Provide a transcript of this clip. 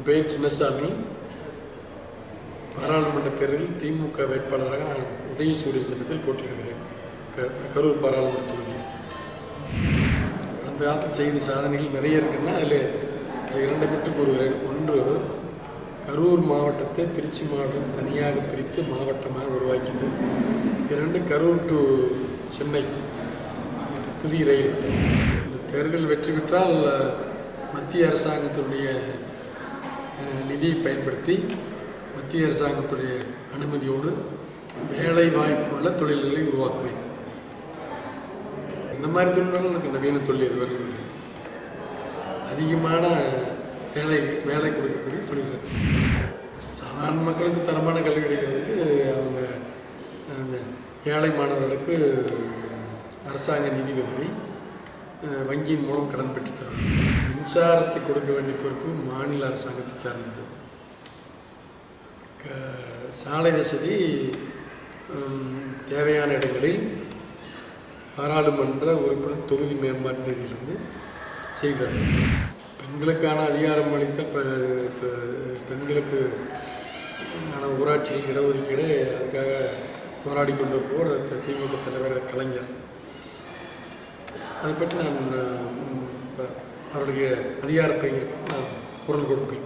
பெயர் சின்னசாமி. பாராளுமன்ற தேர்தலில் திமுக வேட்பாளராக நான் உதயசூரியன் சின்னத்தில் போட்டியிடுகிறேன். கரூர் பாராளுமன்ற தொகுதி. கடந்த காலத்தில் செய்த சாதனைகள் நிறைய இருக்குன்னா அதில் இரண்டு மட்டும் கூறுகிறேன். ஒன்று, கரூர் மாவட்டத்தை திருச்சி மாவட்டம் தனியாக பிரித்து மாவட்டமாக உருவாக்கியது. இரண்டு, கரூர் டு சென்னை புதிய ரயில். இந்த தேர்தல் வெற்றி பெற்றால் மத்திய அரசாங்கத்துடைய நிதியை பயன்படுத்தி மத்திய அரசாங்கத்துடைய அனுமதியோடு வேலை வாய்ப்புள்ள தொழில்களை உருவாக்குவேன். இந்த மாதிரி தொழில்கள் எனக்கு நவீன தொழில் வருகிறது. அதிகமான வேலை கொடுக்கக்கூடிய தொழில்கள். சாதாரண மக்களுக்கு தரமான கல்வி கிடைக்கிறதுக்கு அவங்க ஏழை மாணவர்களுக்கு அரசாங்க நிதி உதவி வங்கியின் மூலம் கடன் பெற்றுத் தருவாங்க. மின்சாரத்தை கொடுக்க வேண்டிய பொறுப்பு மாநில அரசாங்கத்தை சார்ந்தது. சாலை வசதி தேவையான இடங்களில் பாராளுமன்ற உறுப்பினர் தொகுதி மேம்பாட்டு நிதியிலிருந்து செய்கிறார்கள். பெண்களுக்கான அதிகாரம் அளித்த பெண்களுக்கு ஊராட்சியில் இடஒதுக்கீடு அதுக்காக போராடி கொண்டிருப்போர் திமுக தலைவர் கலைஞர். அதை பற்றி நான் அவருடைய அதிகார பங்கிற்கு நான் குரல் கொடுப்பேன்.